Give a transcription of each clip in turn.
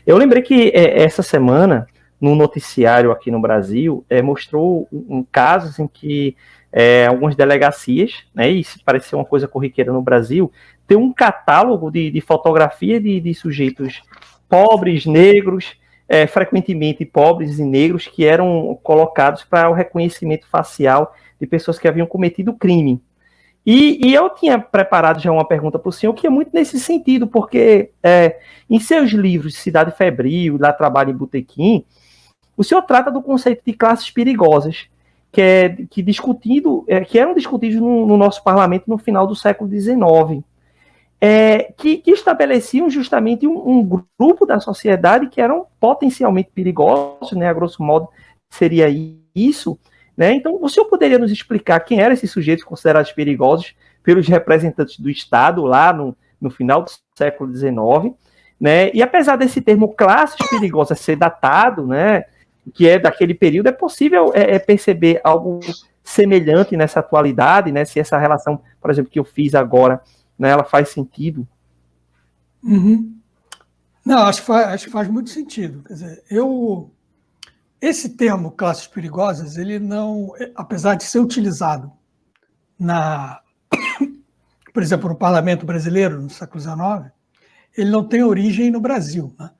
Eu lembrei que essa semana, no noticiário aqui no Brasil, mostrou casos em que algumas delegacias, né, e isso parece ser uma coisa corriqueira no Brasil, tem um catálogo de fotografia de sujeitos pobres, negros, frequentemente pobres e negros, que eram colocados para o reconhecimento facial de pessoas que haviam cometido crime. E eu tinha preparado já uma pergunta para o senhor, que é muito nesse sentido, porque em seus livros Cidade Febril, Lá Trabalho em Botequim, o senhor trata do conceito de classes perigosas, que eram discutidos no nosso parlamento no final do século XIX, que estabeleciam justamente um grupo da sociedade que eram potencialmente perigosos, né, a grosso modo seria isso, né? Então, o senhor poderia nos explicar quem eram esses sujeitos considerados perigosos pelos representantes do Estado lá no final do século XIX, né? E apesar desse termo classes perigosas ser datado, né, que é daquele período, é possível perceber algo semelhante nessa atualidade, né? Se essa relação, por exemplo, que eu fiz agora, né, ela faz sentido? Uhum. Não, acho que faz muito sentido. Quer dizer, esse termo classes perigosas, ele não, apesar de ser utilizado por exemplo, no Parlamento Brasileiro, no século XIX, ele não tem origem no Brasil, né?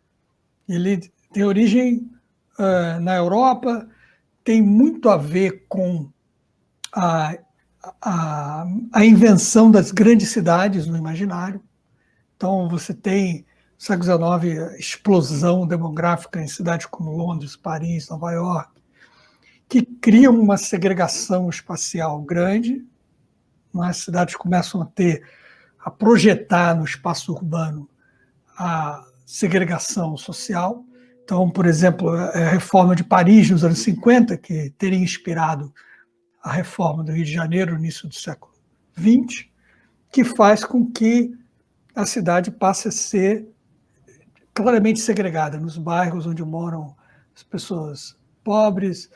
Ele tem origem na Europa, tem muito a ver com a invenção das grandes cidades no imaginário. Então, você tem, no século XIX, a explosão demográfica em cidades como Londres, Paris, Nova York, que criam uma segregação espacial grande. As cidades começam a projetar no espaço urbano a segregação social. Então, por exemplo, a reforma de Paris nos anos 50, que teria inspirado a reforma do Rio de Janeiro no início do século XX, que faz com que a cidade passe a ser claramente segregada nos bairros onde moram as pessoas pobres,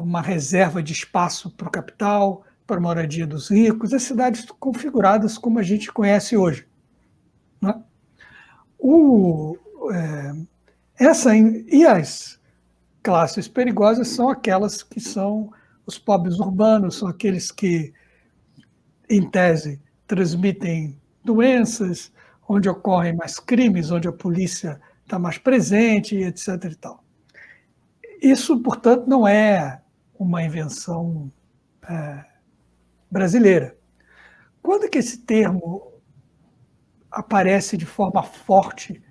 uma reserva de espaço para o capital, para a moradia dos ricos, as cidades configuradas como a gente conhece hoje, né? E as classes perigosas são aquelas que são os pobres urbanos, são aqueles que, em tese, transmitem doenças, onde ocorrem mais crimes, onde a polícia está mais presente, etc. e tal. Isso, portanto, não é uma invenção brasileira. Quando que esse termo aparece de forma forte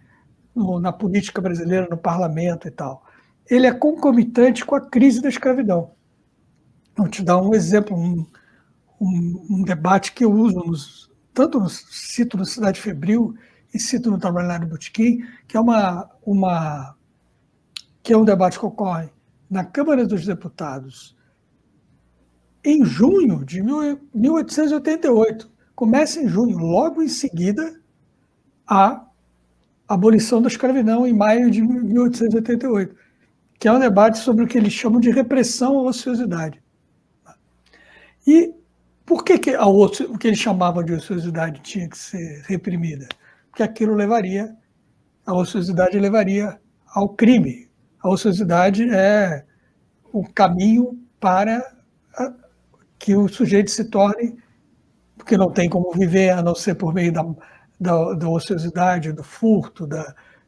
na política brasileira, no parlamento e tal? Ele é concomitante com a crise da escravidão. Vou te dar um exemplo, um debate que eu uso, cito no Cidade Febril e cito no Trabalhar em Botequim, que é um debate que ocorre na Câmara dos Deputados em junho de 1888. Começa em junho, logo em seguida a abolição da escravidão, em maio de 1888, que é um debate sobre o que eles chamam de repressão à ociosidade. E por que o que eles chamavam de ociosidade tinha que ser reprimida? Porque a ociosidade levaria ao crime. A ociosidade é o caminho para que o sujeito se torne, porque não tem como viver a não ser por meio da ociosidade, do furto,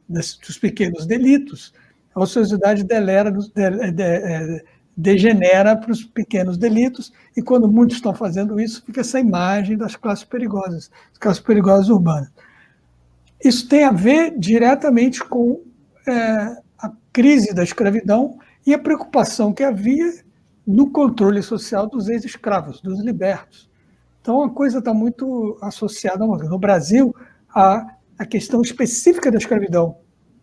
dos pequenos delitos. A ociosidade degenera para os pequenos delitos, e quando muitos estão fazendo isso, fica essa imagem das classes perigosas, as classes perigosas urbanas. Isso tem a ver diretamente com a crise da escravidão e a preocupação que havia no controle social dos ex-escravos, dos libertos. Então, a coisa está muito associada, no Brasil, à questão específica da escravidão,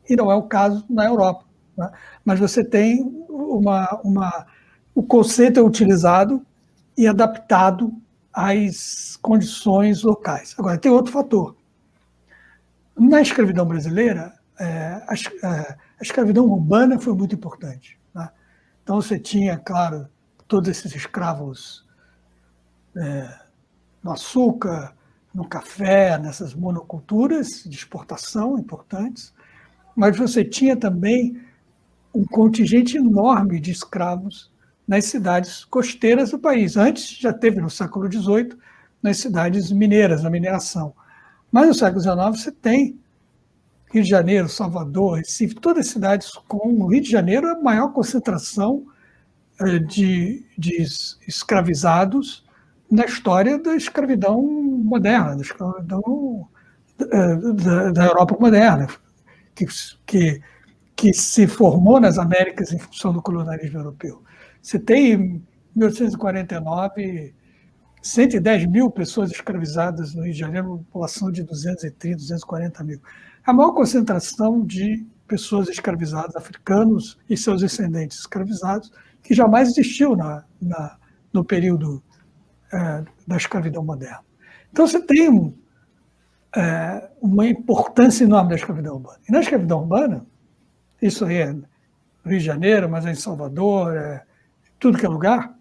e não é o caso na Europa, né? Mas você tem o conceito é utilizado e adaptado às condições locais. Agora, tem outro fator. Na escravidão brasileira, a escravidão urbana foi muito importante, né? Então, você tinha, claro, todos esses escravos no açúcar, no café, nessas monoculturas de exportação importantes, mas você tinha também um contingente enorme de escravos nas cidades costeiras do país. Antes, já teve no século XVIII, nas cidades mineiras, na mineração. Mas no século XIX você tem Rio de Janeiro, Salvador, Recife, todas as cidades com o Rio de Janeiro a maior concentração de escravizados na história da escravidão moderna, da escravidão da Europa moderna, que se formou nas Américas em função do colonialismo europeu. Você tem, em 1849, 110 mil pessoas escravizadas no Rio de Janeiro, uma população de 230, 240 mil. A maior concentração de pessoas escravizadas, africanos e seus descendentes escravizados, que jamais existiu no período da escravidão moderna. Então, você tem uma importância enorme da escravidão urbana. E na escravidão urbana, isso aí é no Rio de Janeiro, mas é em Salvador, tudo que é lugar,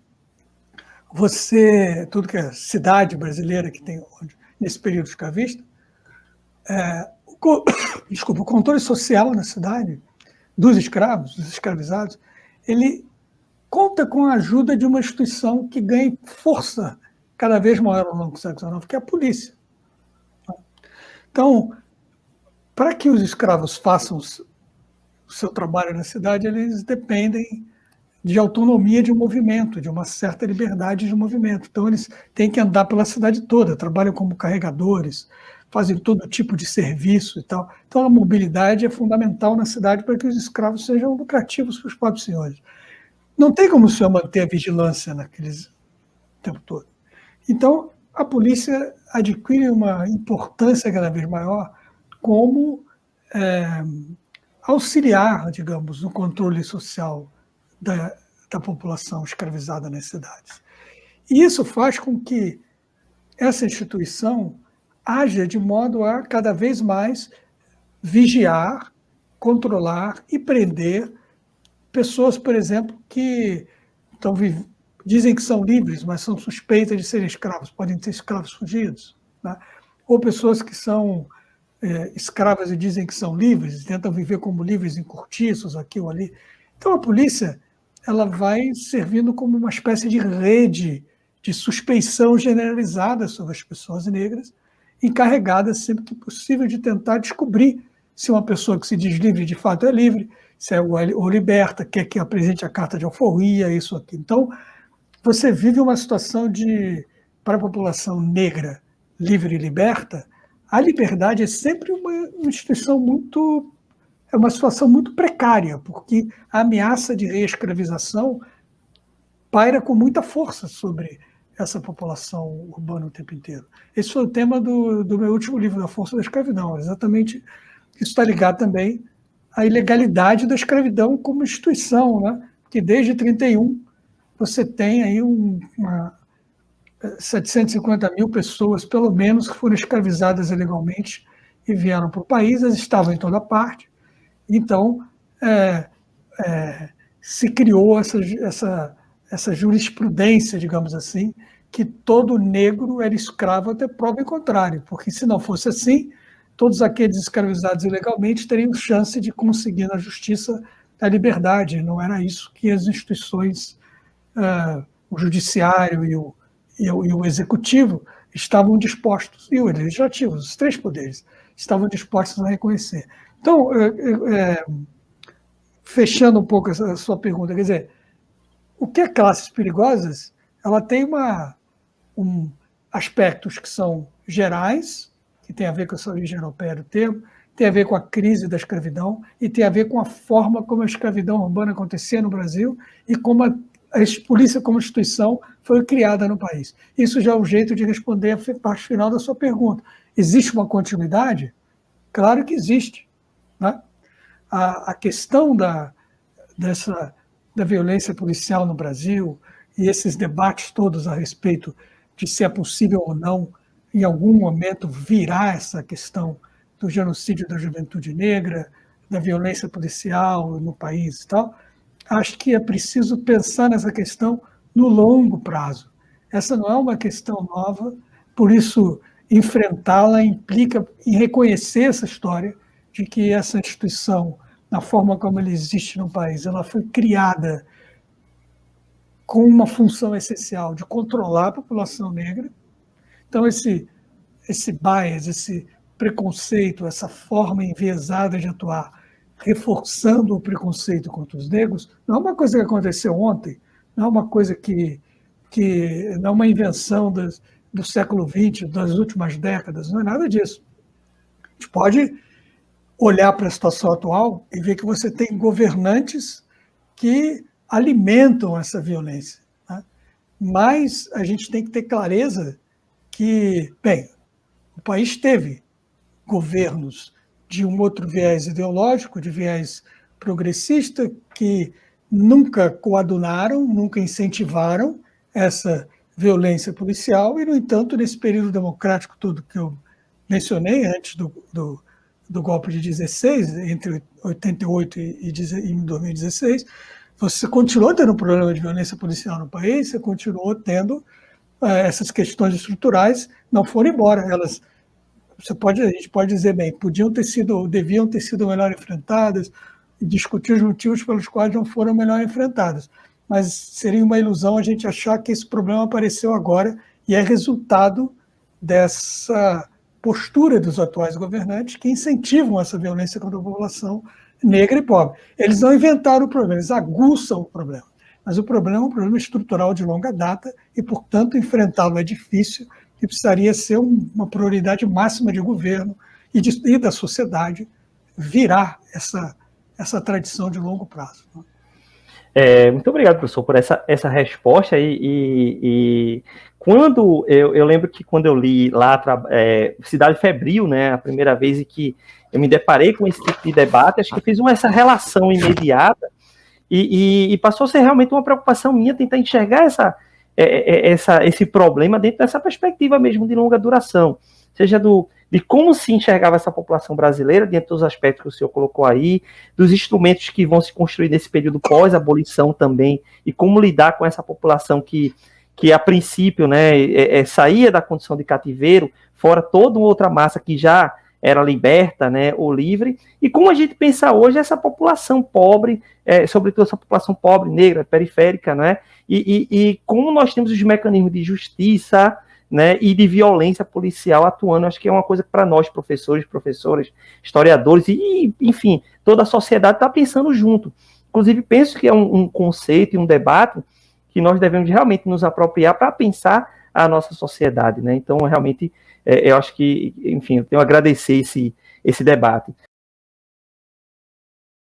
tudo que é cidade brasileira que tem nesse período escravista, o controle social na cidade dos escravos, dos escravizados, ele conta com a ajuda de uma instituição que ganha força cada vez maior ao longo do século XIX, que é a polícia. Então, para que os escravos façam o seu trabalho na cidade, eles dependem de autonomia de movimento, de uma certa liberdade de movimento. Então, eles têm que andar pela cidade toda, trabalham como carregadores, fazem todo tipo de serviço e tal. Então, a mobilidade é fundamental na cidade para que os escravos sejam lucrativos para os próprios senhores. Não tem como o senhor manter a vigilância naqueles tempo todo. Então, a polícia adquire uma importância cada vez maior como auxiliar, digamos, no controle social da população escravizada nas cidades. E isso faz com que essa instituição haja de modo a cada vez mais vigiar, controlar e prender pessoas, por exemplo, que dizem que são livres, mas são suspeitas de serem escravos, podem ser escravos fugidos, né? Ou pessoas que são escravas e dizem que são livres, tentam viver como livres em cortiços, aqui ou ali. Então, a polícia ela vai servindo como uma espécie de rede de suspeição generalizada sobre as pessoas negras, encarregada sempre que possível de tentar descobrir se uma pessoa que se diz livre de fato é livre, se é ou liberta, quer que apresente a carta de alforria, isso aqui. Então, você vive uma situação para a população negra livre e liberta, a liberdade é sempre uma instituição é uma situação muito precária, porque a ameaça de reescravização paira com muita força sobre essa população urbana o tempo inteiro. Esse foi o tema do meu último livro, Da Força da Escravidão. Exatamente, isso está ligado também à ilegalidade da escravidão como instituição, né? Porque desde 1931 você tem aí 750 mil pessoas, pelo menos, que foram escravizadas ilegalmente e vieram para o país, elas estavam em toda parte. Então, se criou essa jurisprudência, digamos assim, que todo negro era escravo até prova em contrário, porque se não fosse assim, todos aqueles escravizados ilegalmente teriam chance de conseguir na justiça a liberdade. Não era isso que as instituições, o judiciário e o executivo estavam dispostos, e o legislativo, os três poderes, estavam dispostos a reconhecer. Então, fechando um pouco a sua pergunta, quer dizer, o que é classes perigosas? Ela tem aspectos que são gerais, que tem a ver com essa origem europeia do termo, tem a ver com a crise da escravidão e tem a ver com a forma como a escravidão urbana acontecia no Brasil e como a polícia como instituição foi criada no país. Isso já é um jeito de responder a parte final da sua pergunta. Existe uma continuidade? Claro que existe, né? A questão da violência policial no Brasil e esses debates todos a respeito de se é possível ou não, em algum momento, virar essa questão do genocídio da juventude negra, da violência policial no país e tal, acho que é preciso pensar nessa questão no longo prazo. Essa não é uma questão nova, por isso enfrentá-la implica em reconhecer essa história, de que essa instituição, na forma como ela existe no país, ela foi criada com uma função essencial de controlar a população negra. Então, esse bias, esse preconceito, essa forma enviesada de atuar, reforçando o preconceito contra os negros, não é uma coisa que aconteceu ontem, não é uma coisa que não é uma invenção do século XX, das últimas décadas, não é nada disso. A gente pode olhar para a situação atual e ver que você tem governantes que alimentam essa violência, né? Mas a gente tem que ter clareza que, bem, o país teve governos de um outro viés ideológico, de viés progressista, que nunca coadunaram, nunca incentivaram essa violência policial, e, no entanto, nesse período democrático todo que eu mencionei, antes do golpe de 16, entre 88 e 2016, você continuou tendo um problema de violência policial no país, você continuou tendo essas questões estruturais, não foram embora. Elas, a gente pode dizer, bem, deviam ter sido melhor enfrentadas, e discutir os motivos pelos quais não foram melhor enfrentadas. Mas seria uma ilusão a gente achar que esse problema apareceu agora e é resultado dessa postura dos atuais governantes que incentivam essa violência contra a população negra e pobre. Eles não inventaram o problema, eles aguçam o problema. Mas o problema é um problema estrutural de longa data e, portanto, enfrentá-lo é difícil e precisaria ser uma prioridade máxima de governo e da sociedade virar essa tradição de longo prazo. Muito obrigado, professor, por essa resposta. E quando eu lembro que quando eu li lá Cidade Febril, né, a primeira vez em que eu me deparei com esse tipo de debate, acho que eu fiz essa relação imediata e passou a ser realmente uma preocupação minha tentar enxergar esse problema dentro dessa perspectiva mesmo de longa duração, seja de como se enxergava essa população brasileira, dentro dos aspectos que o senhor colocou aí, dos instrumentos que vão se construir nesse período pós-abolição também, e como lidar com essa população que a princípio, né, saía da condição de cativeiro, fora toda uma outra massa que já era liberta, né, ou livre, e como a gente pensa hoje essa população pobre, sobretudo essa população pobre, negra, periférica, né, e como nós temos os mecanismos de justiça, né, e de violência policial atuando. Acho que é uma coisa que para nós, professores, professoras, historiadores, e enfim, toda a sociedade está pensando junto. Inclusive, penso que é um conceito e um debate que nós devemos realmente nos apropriar para pensar a nossa sociedade, né? Então, realmente, eu acho que, enfim, eu tenho a agradecer esse debate.